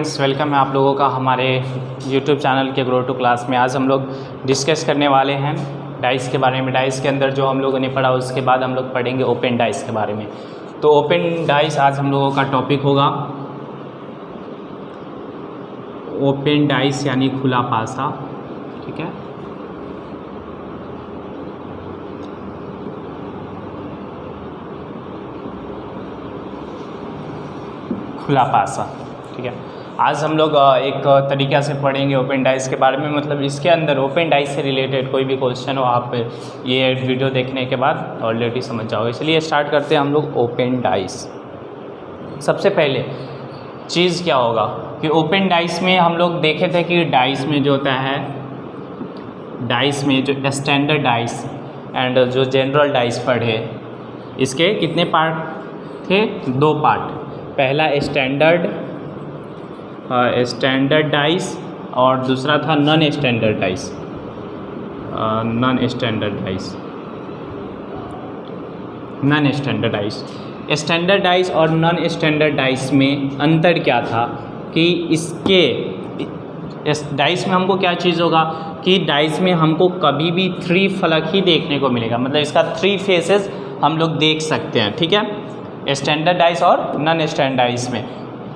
Friends, welcome है आप लोगों का हमारे YouTube चैनल के ग्रो टू क्लास में। आज हम लोग डिस्कस करने वाले हैं डाइस के बारे में। डाइस के अंदर जो हम लोगों ने पढ़ा उसके बाद हम लोग पढ़ेंगे ओपन डाइस के बारे में। तो ओपन डाइस आज हम लोगों का टॉपिक होगा ओपन डाइस यानी खुला पासा। ठीक है, खुला पासा। ठीक है, आज हम लोग एक तरीक़ा से पढ़ेंगे ओपन डाइस के बारे में। मतलब इसके अंदर ओपन डाइस से रिलेटेड कोई भी क्वेश्चन हो आप ये वीडियो देखने के बाद ऑलरेडी समझ जाओगे। इसलिए स्टार्ट करते हैं हम लोग ओपन डाइस। सबसे पहले चीज़ क्या होगा कि ओपन डाइस में हम लोग देखे थे कि डाइस में जो होता है, डाइस में जो स्टैंडर्ड डाइस एंड जो जनरल डाइस पढ़े, इसके कितने पार्ट थे? 2 पार्ट। पहला स्टैंडर्ड डाइस और दूसरा था non standard dice. Non standard standard dice और नॉन स्टैंडर्ड डाइस में अंतर क्या था कि इसके इस डाइस में हमको क्या चीज़ होगा कि डाइस में हमको कभी भी 3 फलक ही देखने को मिलेगा। मतलब इसका 3 फेसेस हम लोग देख सकते हैं। ठीक है, स्टैंडर्ड डाइस और नॉन स्टैंडर्ड डाइस में।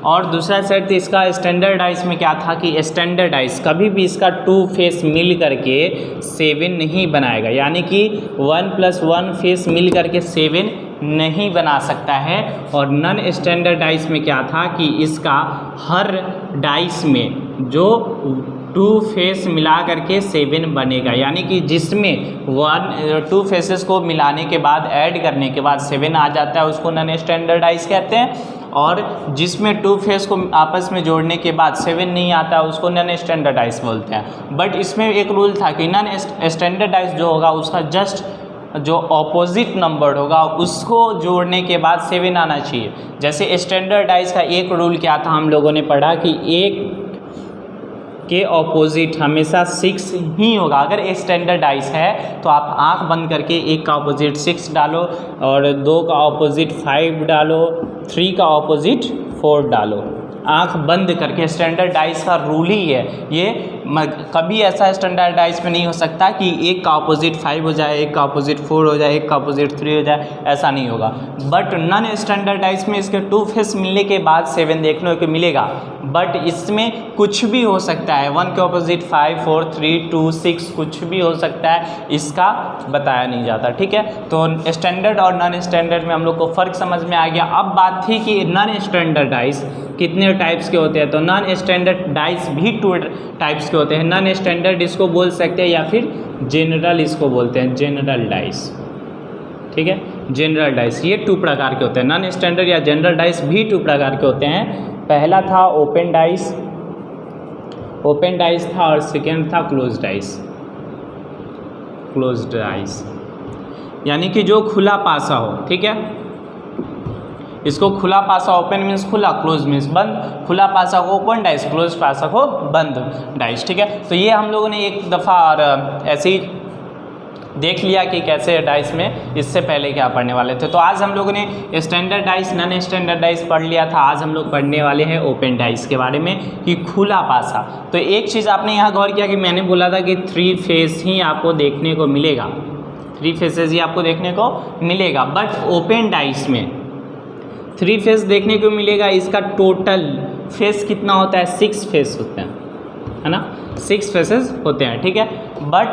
और दूसरा सेट इसका स्टैंडर्ड डाइस में क्या था कि स्टैंडर्ड डाइस कभी भी इसका 2 फेस मिल करके 7 नहीं बनाएगा, यानी कि 1 + 1 फेस मिल करके 7 नहीं बना सकता है। और नॉन स्टैंडर्ड डाइस में क्या था कि इसका हर डाइस में जो 2 फेस मिला करके 7 बनेगा, यानी कि जिसमें 2 फेसेस को मिलाने के बाद ऐड करने के बाद 7 आ जाता है, उसको नॉन स्टैंडर्ड डाइस कहते हैं। और जिसमें 2 फेस को आपस में जोड़ने के बाद 7 नहीं आता, उसको नॉन स्टैंडर्ड डाइस बोलते हैं। बट इसमें एक रूल था कि नॉन स्टैंडर्ड डाइस जो होगा उसका जस्ट जो ऑपोजिट नंबर होगा उसको जोड़ने के बाद 7 आना चाहिए। जैसे स्टैंडर्ड डाइस का एक रूल क्या था, हम लोगों ने पढ़ा कि 1 के ऑपोजिट हमेशा 6 ही होगा। अगर स्टैंडर्ड डाइस है तो आप आंख बंद करके 1 का ऑपोजिट 6 डालो, और 2 का ऑपोजिट 5 डालो, 3 का ऑपोजिट 4 डालो, आंख बंद करके। स्टैंडर्ड डाइस का रूल ही है ये। कभी ऐसा स्टैंडर्ड डाइस में नहीं हो सकता कि 1 का ऑपोजिट 5 हो जाए, 1 का ऑपोजिट 4 हो जाए, 1 का ऑपोजिट 3 हो जाए, ऐसा नहीं होगा। बट नॉन स्टैंडर्ड डाइस में इसके 2 फेस मिलने के बाद 7 देखने को मिलेगा। बट इसमें कुछ भी हो सकता है, 1 के ऑपोजिट 5, 4, 3, 2, 6 कुछ भी हो सकता है, इसका बताया नहीं जाता। ठीक है, तो स्टैंडर्ड और नॉन स्टैंडर्ड में हम लोग को फ़र्क समझ में आ गया। अब बात थी कि नॉन स्टैंडर्ड डाइस कितने टाइप्स के होते हैं। तो नॉन स्टैंडर्ड डाइस भी 2 टाइप्स के होते हैं। नॉन स्टैंडर्ड इसको बोल सकते हैं या फिर जनरल इसको बोलते हैं, जनरल डाइस। ठीक है, जनरल डाइस ये 2 प्रकार के होते हैं। नॉन स्टैंडर्ड या जनरल डाइस भी 2 प्रकार के होते हैं। पहला था ओपन डाइस था, और सेकेंड था क्लोज डाइस यानी कि जो खुला पासा हो। ठीक है, इसको खुला पासा, ओपन मीन्स खुला, क्लोज मीन्स बंद। खुला पासा को ओपन डाइस, क्लोज पासा को बंद डाइस। ठीक है, तो ये हम लोगों ने एक दफ़ा और ऐसे ही देख लिया कि कैसे डाइस में इससे पहले क्या पढ़ने वाले थे। तो आज हम लोगों ने standard dice, non standard dice पढ़ लिया था। आज हम लोग पढ़ने वाले हैं ओपन डाइस के बारे में कि खुला पासा। तो एक चीज़ आपने यहाँ गौर किया कि मैंने बोला था कि 3 फेस ही आपको देखने को मिलेगा, 3 फेसेस ही आपको देखने को मिलेगा। बट ओपन डाइस में 3 फेस देखने को मिलेगा। इसका टोटल फेस कितना होता है? 6 फेस होते हैं, है ना, 6 फेसेस होते हैं। ठीक है, बट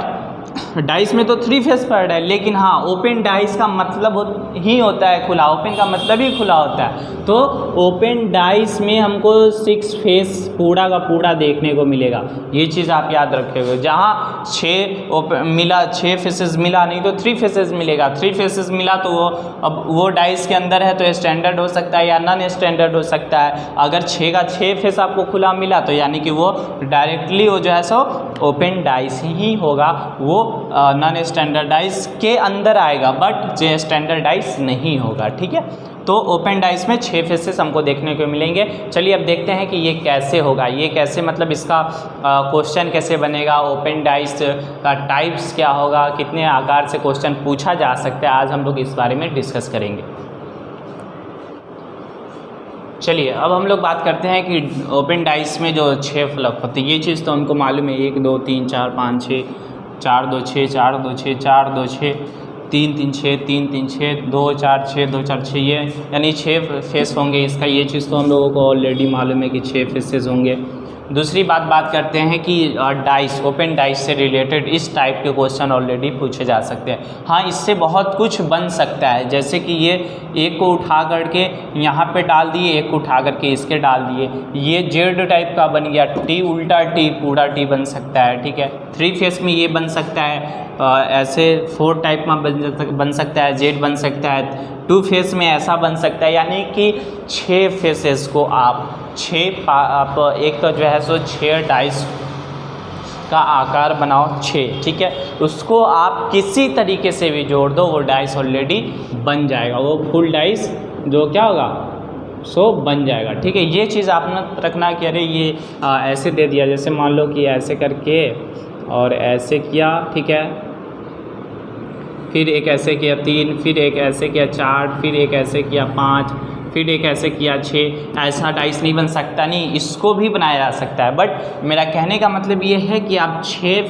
डाइस में तो 3 फेस पड़ रहा है, लेकिन हाँ ओपन डाइस का मतलब ही होता है खुला। ओपन का मतलब ही खुला होता है। तो ओपन डाइस में हमको 6 फेस पूरा का पूरा देखने को मिलेगा। ये चीज़ आप याद रखिएगा। जहाँ 6 फेसेस मिला, नहीं तो 3 फेसेस मिलेगा। 3 फेसेस मिला तो वो डाइस के अंदर है तो स्टैंडर्ड हो सकता है या नॉन स्टैंडर्ड हो सकता है। अगर 6 का 6 फेस आपको खुला मिला तो यानी कि वो डायरेक्टली वो जो है सो ओपन डाइस ही होगा, वो नॉन स्टैंडर्ड डाइस के अंदर आएगा, बट जो स्टैंडर्ड डाइस नहीं होगा। ठीक है, तो ओपन डाइस में 6 फेसेस हमको देखने को मिलेंगे। चलिए अब देखते हैं कि ये कैसे होगा, ये कैसे, मतलब इसका क्वेश्चन कैसे बनेगा, ओपन डाइस का टाइप्स क्या होगा, कितने आकार से क्वेश्चन पूछा जा सकता है। आज हम लोग इस बारे में डिस्कस करेंगे। चलिए अब हम लोग बात करते हैं कि ओपन डाइस में जो 6 फ्लग होते हैं, ये चीज़ तो हमको मालूम है, 1 2 3 4 5 6, 4 2 6 4 2 6 4 2 6 3 3 6 3 3 6 2 4 6 2 4 6, ये यानी 6 फेस होंगे इसका। ये चीज़ तो हम लोगों को ऑलरेडी मालूम है कि 6 फेसेस होंगे। दूसरी बात करते हैं कि डाइस, ओपन डाइस से रिलेटेड इस टाइप के क्वेश्चन ऑलरेडी पूछे जा सकते हैं। हाँ, इससे बहुत कुछ बन सकता है, जैसे कि ये एक को उठा करके यहाँ पे डाल दिए, एक को उठा करके इसके डाल दिए, ये जेड टाइप का बन गया, टी उल्टा टी पूरा टी बन सकता है। ठीक है, 3 फेस में ये बन सकता है, ऐसे 4 टाइप में बन सकता है, जेड बन सकता है, 2 फेस में ऐसा बन सकता है। यानी कि 6 फेसेस को आप आप एक तो जो है सो 6 डाइस का आकार बनाओ 6, ठीक है, उसको आप किसी तरीके से भी जोड़ दो, वो डाइस ऑलरेडी बन जाएगा, वो फुल डाइस जो क्या होगा सो बन जाएगा। ठीक है, ये चीज़ आपने रखना कि अरे ये ऐसे दे दिया, जैसे मान लो कि ऐसे करके और ऐसे किया, ठीक है, फिर एक ऐसे किया 3, फिर एक ऐसे किया 4, फिर एक ऐसे किया 5, फिर एक ऐसे किया 6, ऐसा डाइस नहीं बन सकता, नहीं, इसको भी बनाया जा सकता है। बट मेरा कहने का मतलब ये है कि आप 6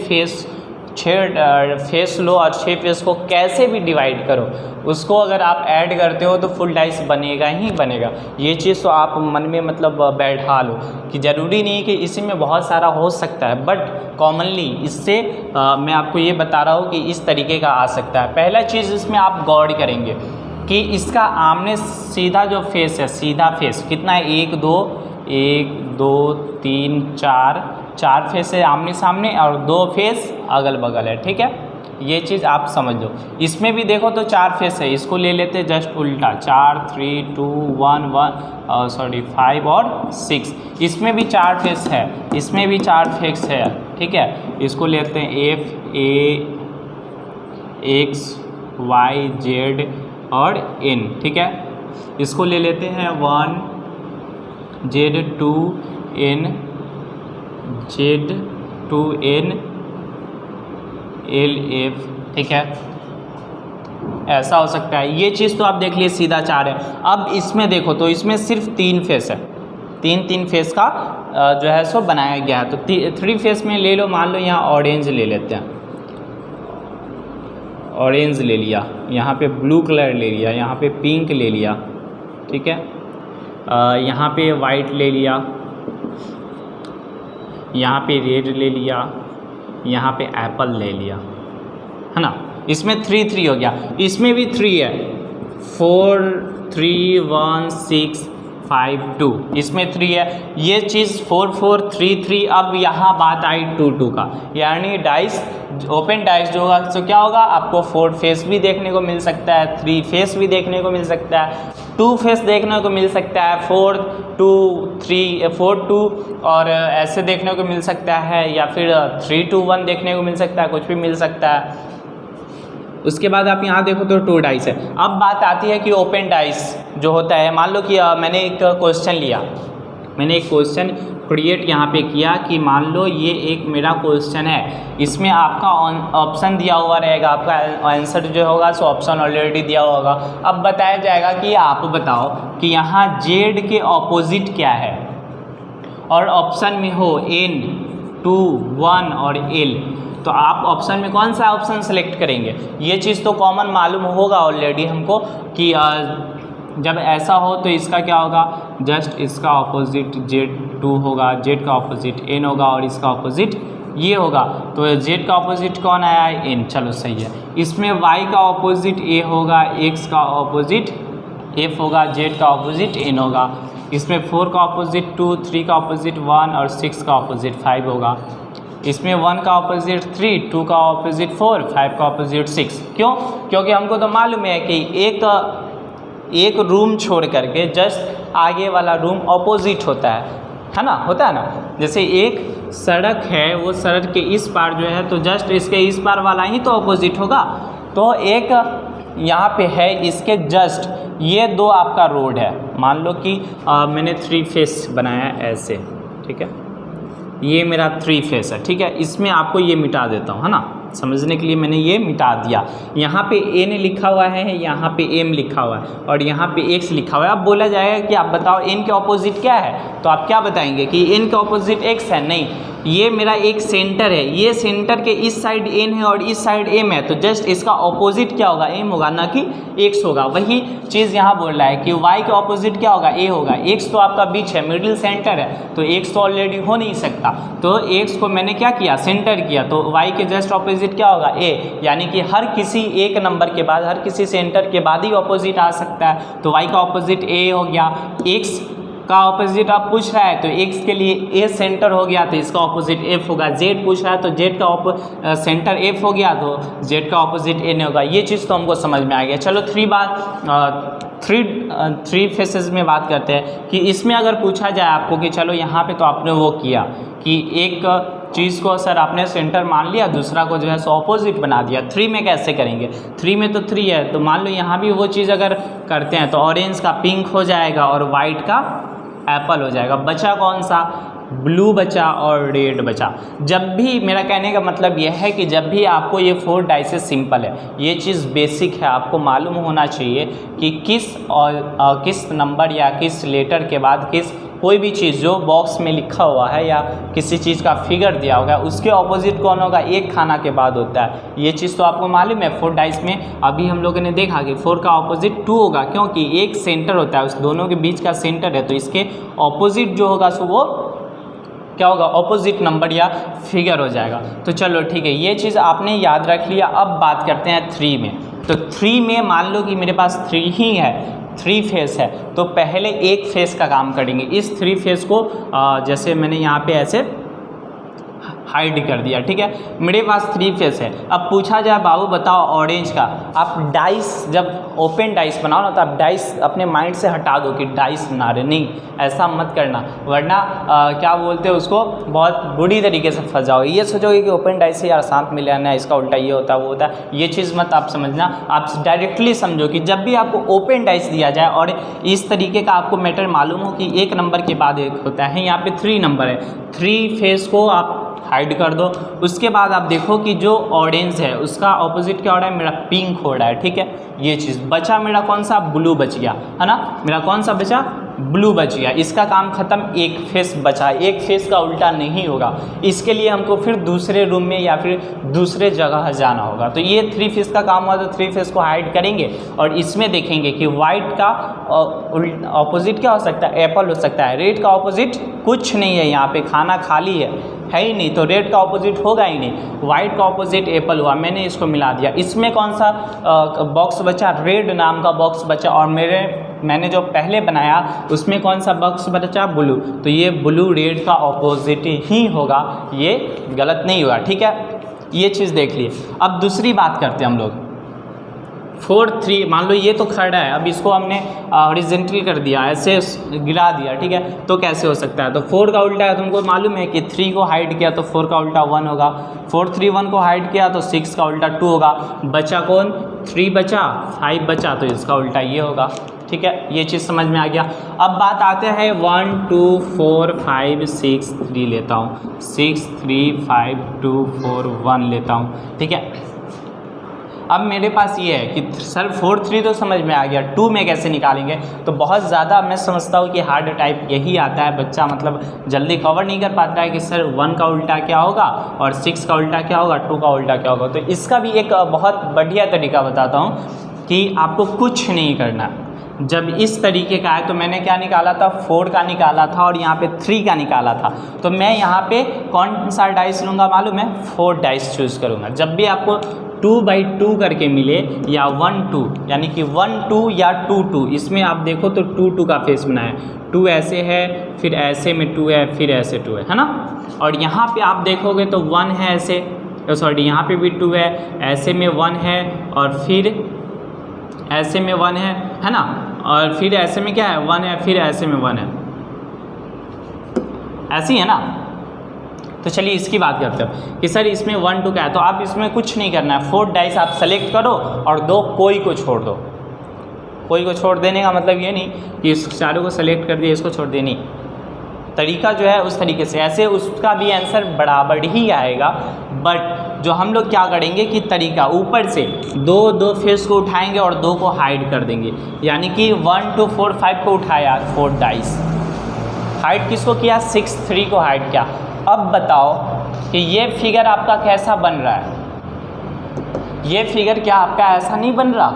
फेस लो और 6 फेस को कैसे भी डिवाइड करो, उसको अगर आप ऐड करते हो तो फुल डाइस बनेगा ही बनेगा। ये चीज़ तो आप मन में मतलब बैठा लो कि ज़रूरी नहीं कि इसी में बहुत सारा हो सकता है, बट कॉमनली इससे मैं आपको ये बता रहा हूँ कि इस तरीके का आ सकता है। पहला चीज़ इसमें आप गौर करेंगे कि इसका आमने सीधा जो फेस है, सीधा फेस कितना है, 1 2 3 4 फेस है आमने सामने और 2 फेस अगल बगल है। ठीक है, ये चीज़ आप समझ लो। इसमें भी देखो तो 4 फेस है, इसको ले लेते हैं जस्ट उल्टा, 4 3 2 1 5 और 6। इसमें भी 4 फेस है, इसमें भी 4 फेस है। ठीक है, इसको लेते हैं F A X Y Z और N। ठीक है, इसको ले लेते हैं 1 Z 2 N Z 2 N L F। ठीक है, ऐसा हो सकता है। ये चीज़ तो आप देख लिए सीधा 4 है। अब इसमें देखो तो इसमें सिर्फ 3 फेस है, 3 फेस का जो है सो बनाया गया है। तो 3 फेस में ले लो, मान लो यहाँ ऑरेंज ले लेते हैं, ऑरेंज ले लिया, यहाँ पे ब्लू कलर ले लिया, यहाँ पे पिंक ले लिया, ठीक है, यहाँ पे वाइट ले लिया, यहाँ पे रेड ले लिया, यहाँ पे एप्पल ले लिया, है ना। इसमें 3 3 हो गया, इसमें भी 3 है, 4 3 1 6 5 2, इसमें 3 है। ये चीज़ 4 4 3 3। अब यहाँ बात आई 2 2 का, यानी डाइस, ओपन डाइस जो होगा तो क्या होगा, आपको 4 फेस भी देखने को मिल सकता है, 3 फेस भी देखने को मिल सकता है, 2 फेस देखने को मिल सकता है, 4 2 3 4 2 और ऐसे देखने को मिल सकता है, या फिर 3 2 1 देखने को मिल सकता है, कुछ भी मिल सकता है। उसके बाद आप यहाँ देखो तो 2 डाइस है। अब बात आती है कि ओपन डाइस जो होता है, मान लो कि मैंने एक क्वेश्चन लिया, मैंने एक क्वेश्चन क्रिएट यहाँ पे किया कि मान लो ये एक मेरा क्वेश्चन है, इसमें आपका ऑप्शन दिया हुआ रहेगा, आपका आंसर जो होगा सो ऑप्शन ऑलरेडी दिया हुआ होगा। अब बताया जाएगा कि आप बताओ कि यहाँ जेड के ऑपोजिट क्या है, और ऑप्शन में हो N 2 1 और L, तो आप ऑप्शन में कौन सा ऑप्शन सेलेक्ट करेंगे। ये चीज़ तो कॉमन मालूम होगा ऑलरेडी हमको कि जब ऐसा हो तो इसका क्या होगा, जस्ट इसका ऑपोजिट Z2 होगा, Z का ऑपोजिट N होगा और इसका ऑपोजिट ये होगा। तो Z का ऑपोजिट कौन आया है, N, चलो सही है। इसमें Y का ऑपोजिट A होगा, X का ऑपोजिट F होगा, Z का ऑपोजिट N होगा। इसमें 4 का ऑपोजिट 2, 3 का ऑपोजिट 1 और 6 का ऑपोजिट 5 होगा। इसमें 1 का ऑपोजिट 3, 2 का ऑपोजिट 4, 5 का ऑपोजिट 6। क्यों? क्योंकि हमको तो मालूम है कि एक रूम छोड़ करके जस्ट आगे वाला रूम ऑपोजिट होता है ना, होता है ना। जैसे एक सड़क है, वो सड़क के इस पार जो है तो जस्ट इसके इस पार वाला ही तो ऑपोजिट होगा। तो एक यहाँ पे है, इसके जस्ट ये 2 आपका रोड है। मान लो कि मैंने 3 फेस बनाया ऐसे, ठीक है, ये मेरा 3 फेस है, ठीक है। इसमें आपको ये मिटा देता हूँ, है ना, समझने के लिए मैंने ये मिटा दिया। यहाँ पे n लिखा हुआ है, यहाँ पे m लिखा हुआ है और यहाँ पे x लिखा हुआ है। अब बोला जाएगा कि आप बताओ n के ऑपोजिट क्या है, तो आप क्या बताएंगे कि n के ऑपोजिट x है। नहीं, ये मेरा एक सेंटर है, ये सेंटर के इस साइड n है और इस साइड m है, तो जस्ट इसका ऑपोजिट क्या होगा, m होगा, ना कि x होगा। वही चीज़ यहाँ बोल रहा है कि y के ऑपोजिट क्या होगा, a होगा। x तो आपका बीच है, मिडिल सेंटर है, तो x तो ऑलरेडी हो नहीं सकता, तो x को मैंने क्या किया, सेंटर किया, तो y के जस्ट ऑपोजिट क्या होगा, a, यानी कि हर किसी एक नंबर के बाद, हर किसी सेंटर के बाद ही ऑपोजिट आ सकता है। तो y का ऑपोजिट a हो गया, x का ऑपोजिट आप पूछ रहा है तो x के लिए a सेंटर हो गया तो इसका ऑपोजिट f होगा। z पूछ रहा है तो z का सेंटर f हो गया तो z का ऑपोजिट n होगा। ये चीज़ तो हमको समझ में आ गया। चलो थ्री फेसेस में बात करते हैं कि इसमें अगर पूछा जाए आपको कि चलो यहाँ पे तो आपने वो किया कि एक चीज़ को सर आपने सेंटर मान लिया, दूसरा को जो है सो ऑपोजिट बना दिया। 3 में कैसे करेंगे, 3 में तो 3 है, तो मान लो यहाँ भी वो चीज़ अगर करते हैं तो ऑरेंज का पिंक हो जाएगा और वाइट का एप्पल हो जाएगा। बचा कौन सा, ब्लू बचा और रेड बचा। जब भी, मेरा कहने का मतलब यह है कि जब भी आपको ये 4 डाइसेस सिंपल है, ये चीज़ बेसिक है, आपको मालूम होना चाहिए कि किस नंबर या किस लेटर के बाद किस कोई भी चीज़ जो बॉक्स में लिखा हुआ है या किसी चीज़ का फिगर दिया होगा उसके ऑपोजिट कौन होगा, एक खाना के बाद होता है। ये चीज़ तो आपको मालूम है। 4 डाइस में अभी हम लोगों ने देखा कि 4 का ऑपोजिट 2 होगा, क्योंकि एक सेंटर होता है, उस दोनों के बीच का सेंटर है, तो इसके ऑपोजिट जो होगा सो वो क्या होगा, ऑपोजिट नंबर या फिगर हो जाएगा। तो चलो ठीक है, ये चीज़ आपने याद रख लिया। अब बात करते हैं 3 में। तो 3 में मान लो कि मेरे पास 3 ही है, 3 फेस है, तो पहले एक फेस का काम करेंगे। इस 3 फेस को जैसे मैंने यहाँ पे ऐसे हाइड कर दिया, ठीक है। मेरे पास 3 फेस है। अब पूछा जाए बाबू बताओ ऑरेंज का, आप डाइस जब ओपन डाइस बनाओ ना तो आप डाइस अपने माइंड से हटा दो कि डाइस बना रहे, नहीं ऐसा मत करना, वरना क्या बोलते हैं उसको, बहुत बुरी तरीके से फंस जाओगे। ये सोचोगे कि ओपन डाइस से यार साथ में ले आना है, इसका उल्टा ये होता है वो होता है, ये चीज़ मत आप समझना। आप डायरेक्टली समझो कि जब भी आपको ओपन डाइस दिया जाए और इस तरीके का आपको मैटर मालूम हो कि एक नंबर के बाद एक होता है, यहाँ पे 3 नंबर है, 3 फेस को आप हाइड कर दो। उसके बाद आप देखो कि जो ऑरेंज है उसका ऑपोजिट क्या हो रहा है, मेरा पिंक हो रहा है, ठीक है। ये चीज़ बचा मेरा कौन सा, ब्लू बच गया, है ना। मेरा कौन सा बचा, ब्लू बच गया। इसका काम खत्म, एक फेस बचा, एक फेस का उल्टा नहीं होगा। इसके लिए हमको फिर दूसरे रूम में या फिर दूसरे जगह जाना होगा। तो ये 3 फेस का काम हुआ, तो 3 फेस को हाइड करेंगे और इसमें देखेंगे कि वाइट का ऑपोजिट क्या हो सकता है, एप्पल हो सकता है। रेड का ऑपोजिट कुछ नहीं है, यहाँ पे खाना खाली है ही नहीं, तो रेड का ऑपोजिट होगा ही नहीं। वाइट का ऑपोजिट एप्पल हुआ, मैंने इसको मिला दिया। इसमें कौन सा बॉक्स बचा, रेड नाम का बॉक्स बचा, और मैंने जो पहले बनाया उसमें कौन सा बॉक्स बचा, ब्लू। तो ये ब्लू रेड का ऑपोजिट ही होगा, ये गलत नहीं होगा, ठीक है। ये चीज़ देख लिए। अब दूसरी बात करते हैं हम लोग। 4 3 मान लो ये तो खड़ा है, अब इसको हमने हॉरिजॉन्टल कर दिया, ऐसे गिरा दिया, ठीक है। तो कैसे हो सकता है, तो 4 का उल्टा है, तुमको मालूम है कि 3 को हाइड किया तो 4 का उल्टा 1 होगा, 4 3 1 को हाइड किया तो 6 का उल्टा 2 होगा। बचा कौन, 3 बचा, 5 बचा, तो इसका उल्टा ये होगा, ठीक है। ये चीज़ समझ में आ गया। अब बात आते हैं 1 2 4 5 6 3 लेता हूँ, 6 3 5 2 4 1 लेता हूँ, ठीक है। अब मेरे पास ये है कि सर 4 3 तो समझ में आ गया, 2 में कैसे निकालेंगे। तो बहुत ज़्यादा मैं समझता हूँ कि हार्ड टाइप यही आता है, बच्चा मतलब जल्दी कवर नहीं कर पाता है कि सर 1 का उल्टा क्या होगा और 6 का उल्टा क्या होगा, 2 का उल्टा क्या होगा। तो इसका भी एक बहुत बढ़िया तरीका बताता हूँ कि आपको कुछ नहीं करना। जब इस तरीके का है तो मैंने क्या निकाला था, 4 का निकाला था और यहाँ पे 3 का निकाला था। तो मैं यहाँ पे कौन सा डाइस लूँगा मालूम है, 4 डाइस चूज़ करूँगा। जब भी आपको 2/2 करके मिले या 1 2, यानी कि 1 2 या 2 2, इसमें आप देखो तो 2 2 का फेस बना है, 2 ऐसे है, फिर ऐसे में 2 है, फिर ऐसे 2 है ना। और यहाँ पे आप देखोगे तो 1 है ऐसे, सॉरी यहाँ पे भी 2 है, ऐसे में 1 है और फिर ऐसे में 1 है ना, और फिर ऐसे में क्या है, 1 है, फिर ऐसे में 1 है, ऐसी है ना। तो चलिए इसकी बात करते हो कि सर इसमें 1 2 का है, तो आप इसमें कुछ नहीं करना है, 4 डाइस आप सेलेक्ट करो और दो कोई को छोड़ दो। कोई को छोड़ देने का मतलब ये नहीं कि इस चारों को सेलेक्ट कर दिया इसको छोड़ दिया, नहीं, तरीका जो है उस तरीके से, ऐसे उसका भी आंसर बराबर ही आएगा। बट जो हम लोग क्या करेंगे कि तरीका ऊपर से दो फेस को उठाएंगे और 2 को हाइड कर देंगे, यानी कि 1 2 4 5 को उठाया 4 डाइस, हाइड किसको किया 6 3 को हाइड किया। अब बताओ कि ये फिगर आपका कैसा बन रहा है, ये फिगर क्या आपका ऐसा नहीं बन रहा,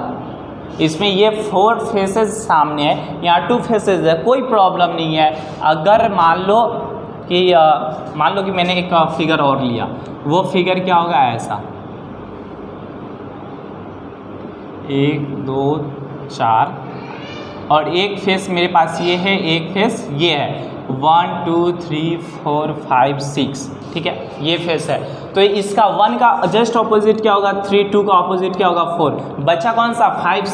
इसमें ये 4 फेसेस सामने है, यहाँ 2 फेसेस है, कोई प्रॉब्लम नहीं है। अगर मान लो कि मैंने एक फिगर और लिया, वो फिगर क्या होगा ऐसा 1 2 4 और एक फेस मेरे पास ये है, एक फेस ये है, 1 2 3 4 5 6, ठीक है, ये फेस है। तो इसका 1 का जस्ट ऑपोजिट क्या होगा 3, 2 का ऑपोजिट क्या होगा 4, बचा कौन सा 5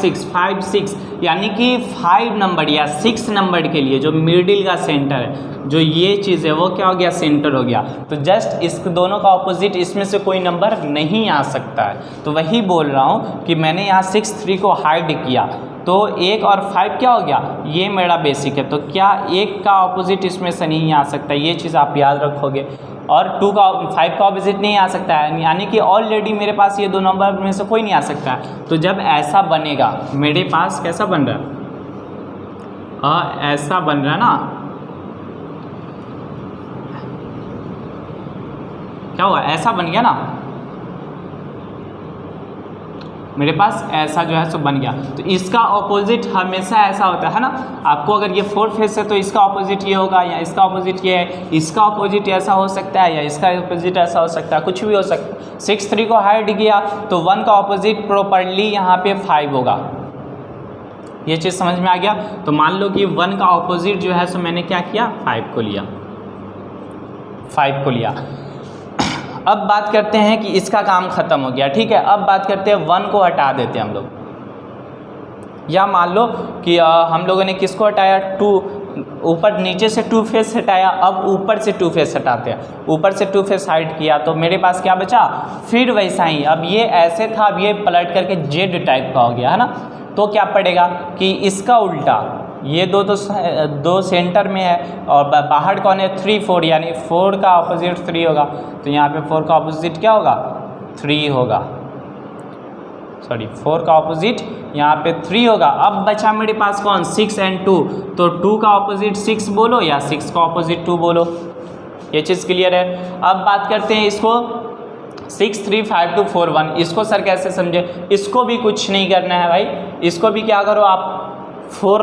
6, यानी कि 5 नंबर या 6 नंबर के लिए जो मिडिल का सेंटर है, जो ये चीज़ है वो क्या हो गया सेंटर हो गया। तो जस्ट इस दोनों का ऑपोजिट इसमें से कोई नंबर नहीं आ सकता है। तो वही बोल रहा हूँ कि मैंने यहाँ 6 3 को हाइड किया, तो 1 और 5 क्या हो गया, ये मेरा बेसिक है, तो क्या 1 का ऑपोजिट इसमें से नहीं आ सकता, ये चीज़ आप याद रखोगे। और 5 का ऑपोजिट नहीं आ सकता है, यानी कि ऑलरेडी मेरे पास ये 2 नंबर में से कोई नहीं आ सकता है। तो जब ऐसा बनेगा मेरे पास कैसा बन रहा है, ऐसा बन रहा है ना, क्या हुआ ऐसा बन गया ना, मेरे पास ऐसा जो है सो बन गया। तो इसका ऑपोजिट हमेशा ऐसा होता है ना, आपको अगर ये 4 फेस है तो इसका ऑपोजिट ये होगा, या इसका ऑपोजिट ये है, इसका ऑपोजिट ऐसा हो सकता है, या इसका ऑपोजिट ऐसा हो सकता है, कुछ भी हो सकता है। 6 3 को हाइड किया तो 1 का ऑपोजिट प्रॉपरली यहाँ पे 5 होगा, ये चीज़ समझ में आ गया। तो मान लो कि 1 का ऑपोजिट जो है सो मैंने क्या किया 5 को लिया, 5 को लिया। अब बात करते हैं कि इसका काम ख़त्म हो गया, ठीक है। अब बात करते हैं 1 को हटा देते हैं हम लोग, या मान लो कि हम लोगों ने किसको हटाया 2, ऊपर नीचे से 2 फेस हटाया, अब ऊपर से 2 फेस हटाते हैं, ऊपर से 2 फेस हाइड किया तो मेरे पास क्या बचा, फिर वैसा ही। अब ये ऐसे था, अब ये पलट करके जेड टाइप का हो गया है ना, तो क्या पड़ेगा कि इसका उल्टा, ये दो सेंटर में है और बाहर कौन है 3 4, यानी 4 का ऑपोजिट 3 होगा, तो यहाँ पे 4 का ऑपोजिट क्या होगा 3 होगा, सॉरी 4 का ऑपोजिट यहाँ पे 3 होगा। अब बचा मेरे पास कौन 6 और 2, तो 2 का ऑपोजिट 6 बोलो या 6 का ऑपोजिट 2 बोलो, ये चीज़ क्लियर है। अब बात करते हैं इसको 6 3 5 2 4 1, इसको सर कैसे समझे, इसको भी कुछ नहीं करना है भाई, इसको भी क्या करो आप 4,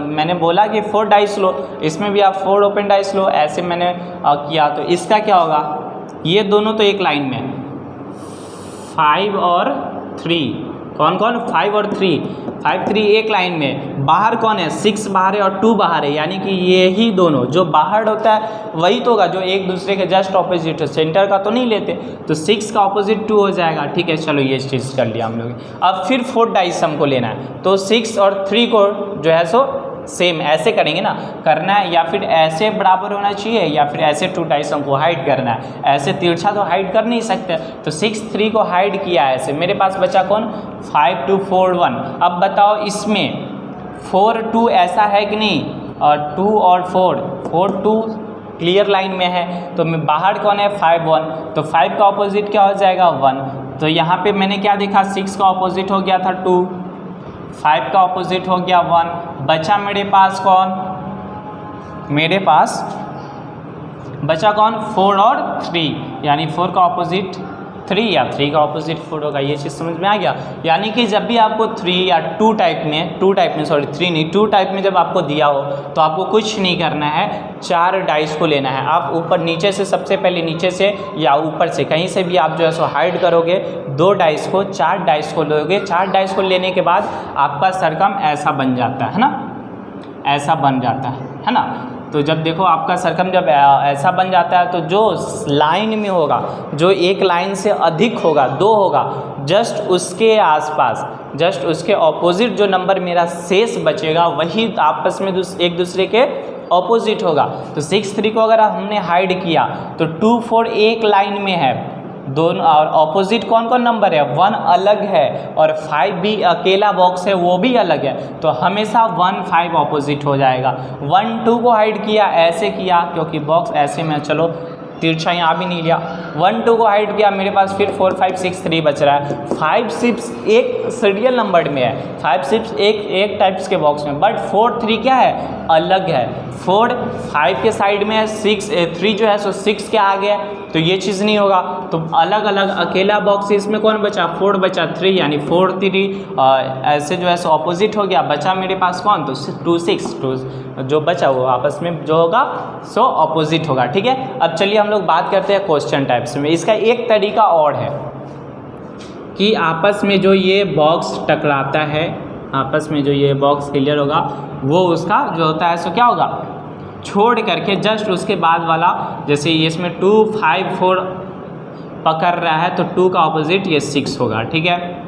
मैंने बोला कि 4 डाइस लो, इसमें भी आप 4 ओपन डाइस लो, ऐसे मैंने किया। तो इसका क्या होगा, ये दोनों तो एक लाइन में 5 और 3, कौन कौन 5 और 3, 5 3 एक लाइन में, बाहर कौन है 6 बाहर है और 2 बाहर है, यानी कि ये ही दोनों जो बाहर होता है वही तो होगा जो एक दूसरे के जस्ट ऑपोजिट है, सेंटर का तो नहीं लेते, तो 6 का ऑपोजिट 2 हो जाएगा, ठीक है। चलो ये चीज़ कर लिया हम लोग। अब फिर 4 डाइस हमको लेना है, तो 6 और 3 को जो है सो सेम ऐसे करेंगे ना, करना है या फिर ऐसे बराबर होना चाहिए, या फिर ऐसे 2 डाइस हमको हाइड करना है, ऐसे तिरछा तो हाइड कर नहीं सकते। तो 6 3 को हाइड किया ऐसे, मेरे पास बचा कौन 5 2 4 1। अब बताओ इसमें 4 2 ऐसा है कि नहीं, और 2 और 4 2 क्लियर लाइन में है, तो मैं बाहर कौन है 5 1, तो 5 का ऑपोजिट क्या हो जाएगा 1। तो यहाँ पे मैंने क्या देखा 6 का ऑपोजिट हो गया था 2, 5 का ऑपोजिट हो गया 1, बचा मेरे पास कौन, मेरे पास बचा कौन 4 और 3, यानी 4 का ऑपोजिट 3 या 3 का ऑपोजिट 4 होगा, ये चीज़ समझ में आ गया। यानी कि जब भी आपको 3 या 2 टाइप में सॉरी 3 नहीं 2 टाइप में जब आपको दिया हो तो आपको कुछ नहीं करना है, 4 डाइस को लेना है। आप ऊपर नीचे से, सबसे पहले नीचे से या ऊपर से कहीं से भी आप जो है सो हाइड करोगे 2 डाइस को, 4 डाइस को लोगे। 4 डाइस को लेने के बाद आपका सरकम ऐसा बन जाता है ना, ऐसा बन जाता है ना। तो जब देखो आपका सरकम जब ऐसा बन जाता है तो जो लाइन में होगा, जो एक लाइन से अधिक होगा 2 होगा, जस्ट उसके आसपास, जस्ट उसके ऑपोजिट जो नंबर मेरा शेष बचेगा वही आपस में एक दूसरे के ऑपोजिट होगा। तो 6 3 को अगर हमने हाइड किया तो 2 4 एक लाइन में है दोनों, और ऑपोजिट कौन कौन नंबर है 1 अलग है और 5 भी अकेला बॉक्स है वो भी अलग है, तो हमेशा 1 5 ऑपोजिट हो जाएगा। 1 2 को हाइड किया ऐसे किया क्योंकि बॉक्स ऐसे में, चलो तिरछा यहाँ भी नहीं लिया, 1 2 को हाइड किया, मेरे पास फिर 4 5 6 3 बच रहा है। 5 6 एक सीरियल नंबर में है, 5 6 एक टाइप्स के बॉक्स में, बट 4 3 क्या है, अलग है। 4 5 के साइड में है, 6 3 जो है सो 6 के आगे है, तो ये चीज़ नहीं होगा। तो अलग अलग अकेला बॉक्स इसमें कौन बचा, 4 बचा, 3 यानी 4 3 ऐसे जो है सो ऑपोजिट हो गया। बचा मेरे पास कौन, तो 2 6 2 जो बचा वो आपस में जो होगा सो ऑपोजिट होगा। ठीक है, अब चलिए हम लोग बात करते हैं क्वेश्चन टाइप्स में। इसका एक तरीका और है कि आपस में जो ये बॉक्स टकराता है, आपस में जो ये बॉक्स क्लियर होगा वो उसका जो होता है सो क्या होगा, छोड़ करके जस्ट उसके बाद वाला, जैसे ये इसमें 2 5 4 पकड़ रहा है तो 2 का ऑपोजिट ये 6 होगा। ठीक है,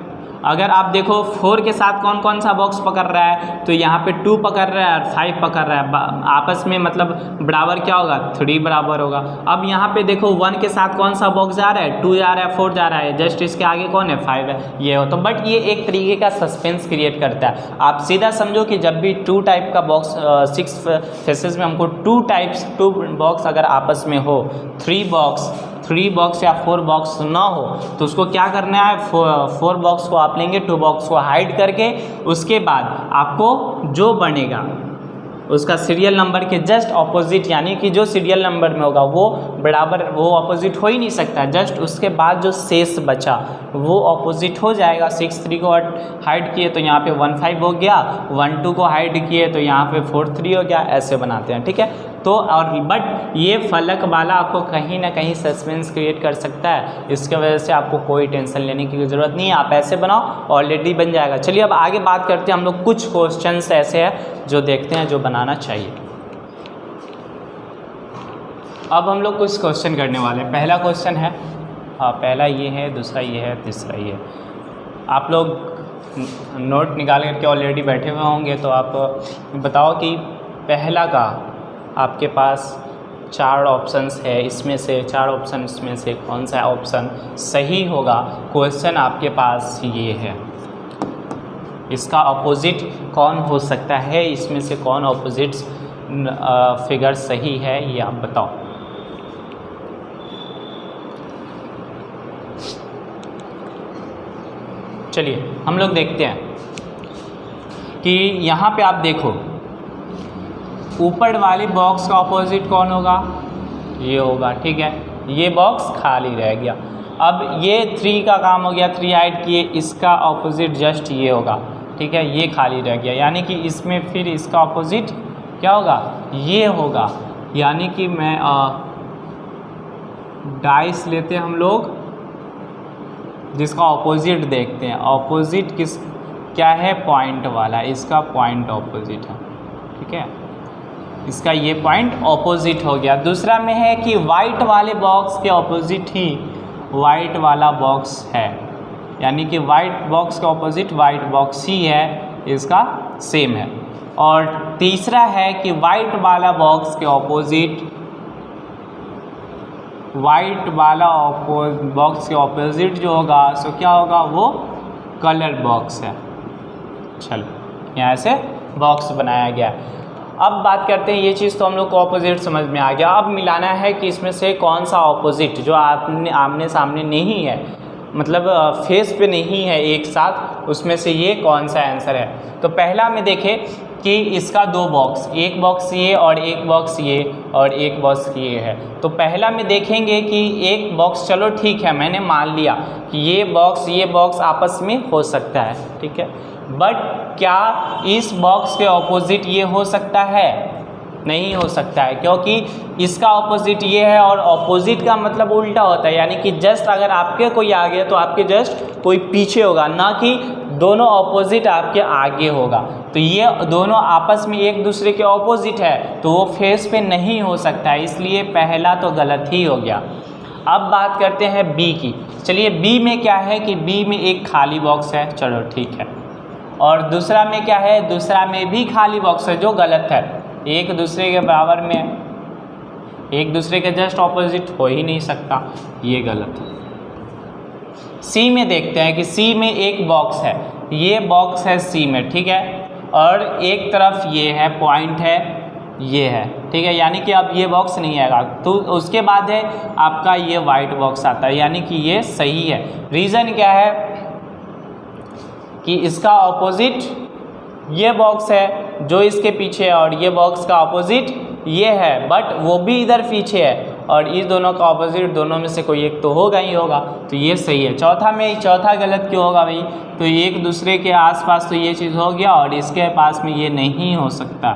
अगर आप देखो 4 के साथ कौन कौन सा बॉक्स पकड़ रहा है, तो यहाँ पे 2 पकड़ रहा है और 5 पकड़ रहा है, आपस में मतलब बराबर क्या होगा, 3 बराबर होगा। अब यहाँ पे देखो 1 के साथ कौन सा बॉक्स जा रहा है, 2 जा रहा है, 4 जा रहा है, जस्ट इसके आगे कौन है, 5 है, ये हो। तो बट ये एक तरीके का सस्पेंस क्रिएट करता है। आप सीधा समझो कि जब भी 2 टाइप का बॉक्स 6 फेसेस में हमको 2 बॉक्स अगर आपस में हो, 3 बॉक्स या 4 बॉक्स ना हो, तो उसको क्या करना है, 4 बॉक्स को आप लेंगे, 2 बॉक्स को हाइड करके, उसके बाद आपको जो बनेगा उसका सीरियल नंबर के जस्ट ऑपोजिट, यानी कि जो सीरियल नंबर में होगा वो बराबर, वो ऑपोजिट हो ही नहीं सकता, जस्ट उसके बाद जो शेष बचा वो ऑपोजिट हो जाएगा। 6 3 को हाइड किए तो यहाँ पे 1 5 हो गया, 1 2 को हाइड किए तो यहाँ पे 4 3 हो गया, ऐसे बनाते हैं। ठीक है, तो और बट ये फलक वाला आपको कहीं ना कहीं सस्पेंस क्रिएट कर सकता है, इसके वजह से आपको कोई टेंशन लेने की ज़रूरत नहीं है, आप ऐसे बनाओ ऑलरेडी बन जाएगा। चलिए अब आगे बात करते हैं हम लोग, कुछ क्वेश्चंस ऐसे हैं जो देखते हैं जो बनाना चाहिए। अब हम लोग कुछ क्वेश्चन करने वाले हैं। पहला क्वेश्चन है, हाँ पहला ये है, दूसरा ये है, तीसरा ये है। आप लोग नोट निकाल करके ऑलरेडी बैठे हुए होंगे, तो आप बताओ कि पहला का आपके पास 4 ऑप्शंस है, इसमें से 4 ऑप्शन इसमें से कौन सा ऑप्शन सही होगा। क्वेश्चन आपके पास ये है, इसका ऑपोजिट कौन हो सकता है, इसमें से कौन ऑपोजिट फिगर सही है, ये आप बताओ। चलिए हम लोग देखते हैं कि यहाँ पे आप देखो ऊपर वाले बॉक्स का ऑपोजिट कौन होगा, ये होगा। ठीक है, ये बॉक्स खाली रह गया। अब ये 3 का काम हो गया, 3 हाइड किए, इसका ऑपोजिट जस्ट ये होगा। ठीक है, ये खाली रह गया, यानी कि इसमें फिर इसका ऑपोजिट क्या होगा, ये होगा। यानी कि मैं डाइस लेते हैं हम लोग, जिसका ऑपोजिट देखते हैं। ऑपोजिट किस क्या है, पॉइंट वाला, इसका पॉइंट ऑपोजिट है। ठीक है, इसका ये पॉइंट ऑपोजिट हो गया। दूसरा में है कि वाइट वाले बॉक्स के ऑपोजिट ही वाइट वाला बॉक्स है, यानी कि वाइट बॉक्स का ऑपोजिट वाइट बॉक्स ही है, इसका सेम है। और तीसरा है कि वाइट वाला बॉक्स के ऑपोजिट, वाइट वाला बॉक्स के ऑपोजिट जो होगा सो क्या होगा, वो कलर बॉक्स है। चलो यहाँ से बॉक्स बनाया गया। अब बात करते हैं, ये चीज़ तो हम लोग को ऑपोजिट समझ में आ गया। अब मिलाना है कि इसमें से कौन सा ऑपोजिट जो आमने सामने नहीं है, मतलब फेस पे नहीं है एक साथ, उसमें से ये कौन सा आंसर है। तो पहला में देखें कि इसका 2 बॉक्स, एक बॉक्स ये और एक बॉक्स ये और एक बॉक्स ये है। तो पहला में देखेंगे कि एक बॉक्स, चलो ठीक है मैंने मान लिया कि ये बॉक्स आपस में हो सकता है। ठीक है, बट क्या इस बॉक्स के ऑपोजिट ये हो सकता है, नहीं हो सकता है, क्योंकि इसका ऑपोजिट ये है और ऑपोजिट का मतलब उल्टा होता है, यानी कि जस्ट अगर आपके कोई आगे है तो आपके जस्ट कोई पीछे होगा, ना कि दोनों ऑपोजिट आपके आगे होगा। तो ये दोनों आपस में एक दूसरे के ऑपोजिट है, तो वो फेस पे नहीं हो सकता है, इसलिए पहला तो गलत ही हो गया। अब बात करते हैं बी की। चलिए बी में क्या है कि बी में एक खाली बॉक्स है, चलो ठीक है, और दूसरा में क्या है, दूसरा में भी खाली बॉक्स है, जो गलत है, एक दूसरे के बराबर में, एक दूसरे के जस्ट ऑपोजिट हो ही नहीं सकता, ये गलत है। सी में देखते हैं कि सी में एक बॉक्स है, ये बॉक्स है सी में, ठीक है, और एक तरफ ये है, पॉइंट है, ये है, ठीक है, यानी कि अब ये बॉक्स नहीं आएगा। तो उसके बाद है आपका ये वाइट बॉक्स आता है, यानी कि ये सही है। रीज़न क्या है कि इसका ऑपोजिट ये बॉक्स है जो इसके पीछे है, और ये बॉक्स का ऑपोजिट ये है, बट वो भी इधर पीछे है, और इस दोनों का ऑपोजिट दोनों में से कोई एक तो होगा ही होगा, तो ये सही है। चौथा गलत क्यों होगा भाई? तो एक दूसरे के आसपास तो ये चीज़ हो गया, और इसके पास में ये नहीं हो सकता।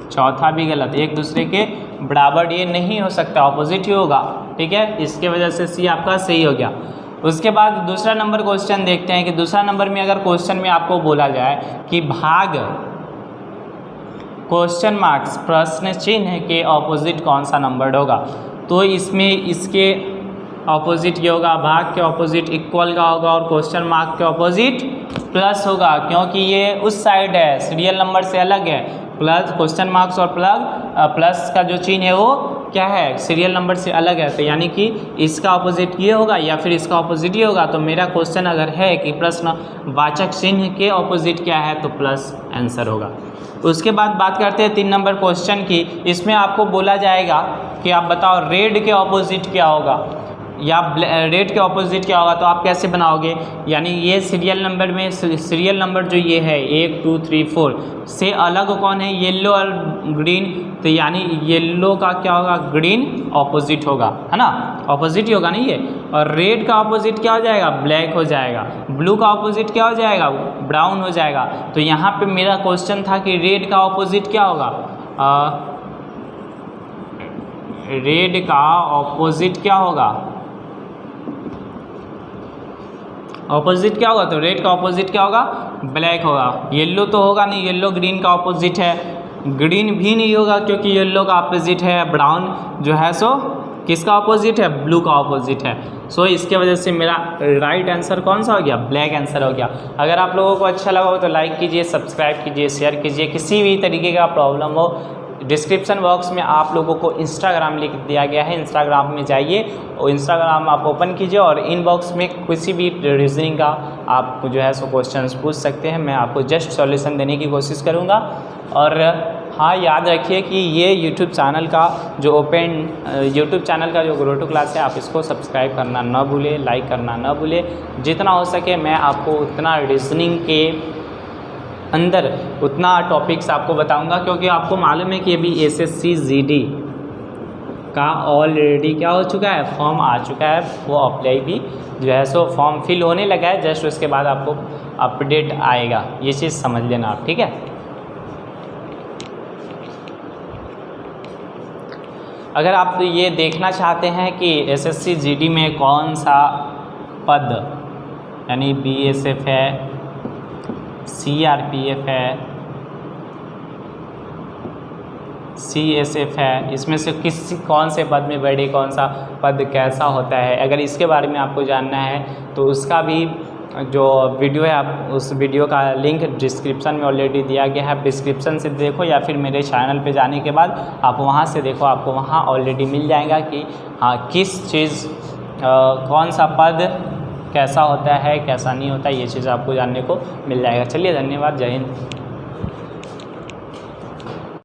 चौथा भी गलत, एक दूसरे के बराबर ये नहीं हो सकता, ऑपोजिट ही होगा, ठीक है। इसके वजह से सी आपका सही हो गया। उसके बाद दूसरा नंबर क्वेश्चन देखते हैं कि दूसरा नंबर में अगर क्वेश्चन में आपको बोला जाए कि भाग क्वेश्चन मार्क्स प्रश्न चिन्ह के ऑपोजिट कौन सा नंबर होगा, तो इसमें इसके ऑपोजिट ये होगा, भाग के ऑपोजिट इक्वल का होगा, और क्वेश्चन मार्क के ऑपोजिट प्लस होगा, क्योंकि ये उस साइड है, सीरियल नंबर से अलग है। प्लस क्वेश्चन मार्क्स और प्लस का जो चिन्ह है वो क्या है, सीरियल नंबर से अलग है, तो यानी कि इसका ऑपोजिट ये होगा या फिर इसका ऑपोजिट ये होगा। तो मेरा क्वेश्चन अगर है कि प्रश्न वाचक चिन्ह के ऑपोजिट क्या है, तो प्लस आंसर होगा। उसके बाद बात करते हैं 3 नंबर क्वेश्चन की। इसमें आपको बोला जाएगा कि आप बताओ रेड के ऑपोजिट क्या होगा, या रेड के ऑपोजिट क्या होगा, तो आप कैसे बनाओगे? यानी ये सीरियल नंबर में सीरियल नंबर जो ये है 1 2 3 4 से अलग कौन है, येलो और ग्रीन, तो यानी येलो का क्या होगा, ग्रीन ऑपोजिट होगा, है ना, ऑपोजिट ही होगा नहीं ये। और रेड का ऑपोजिट क्या हो जाएगा, ब्लैक हो जाएगा। ब्लू का ऑपोजिट क्या हो जाएगा, ब्राउन हो जाएगा। तो यहाँ पे मेरा क्वेश्चन था कि रेड का ऑपोजिट क्या होगा, रेड का ऑपोजिट क्या होगा, ऑपोजिट क्या होगा, तो रेड का ऑपोजिट क्या होगा, ब्लैक होगा। येलो तो होगा नहीं, येलो ग्रीन का ऑपोजिट है। ग्रीन भी नहीं होगा क्योंकि येलो का ऑपोजिट है। ब्राउन जो है सो किसका ऑपोजिट है, ब्लू का ऑपोजिट है। सो इसके वजह से मेरा राइट आंसर कौन सा हो गया, ब्लैक आंसर हो गया। अगर आप लोगों को अच्छा लगा हो तो लाइक कीजिए, सब्सक्राइब कीजिए, शेयर कीजिए। किसी भी तरीके का प्रॉब्लम हो, डिस्क्रिप्शन बॉक्स में आप लोगों को इंस्टाग्राम लिख दिया गया है, इंस्टाग्राम में जाइए और इंस्टाग्राम आप ओपन कीजिए, और इनबॉक्स में किसी भी रीजनिंग का आप जो है सो क्वेश्चंस पूछ सकते हैं। मैं आपको जस्ट सॉल्यूशन देने की कोशिश करूँगा। और हाँ, याद रखिए कि ये यूट्यूब चैनल का जो ग्रो टू क्लास है, आप इसको सब्सक्राइब करना ना भूलें, लाइक करना ना भूलें। जितना हो सके मैं आपको उतना रीजनिंग के अंदर उतना टॉपिक्स आपको बताऊंगा, क्योंकि आपको मालूम है कि अभी SSC GD का ऑलरेडी क्या हो चुका है, फॉर्म आ चुका है। वो अप्लाई भी जो है सो फॉर्म फिल होने लगा है, जस्ट उसके बाद आपको अपडेट आएगा। ये चीज़ समझ लेना आप, ठीक है। अगर आप ये देखना चाहते हैं कि SSC GD में कौन सा पद, यानी BSF है, CRPF है, CSF है, इसमें से कौन से पद में बैठे, कौन सा पद कैसा होता है, अगर इसके बारे में आपको जानना है तो उसका भी जो वीडियो है, आप उस वीडियो का लिंक डिस्क्रिप्शन में ऑलरेडी दिया गया है। डिस्क्रिप्शन से देखो या फिर मेरे चैनल पे जाने के बाद आप वहाँ से देखो, आपको वहाँ ऑलरेडी मिल जाएगा कि हाँ किस चीज़ कौन सा पद कैसा होता है, कैसा नहीं होता है, ये चीज़ आपको जानने को मिल जाएगा। चलिए, धन्यवाद, जय हिंद।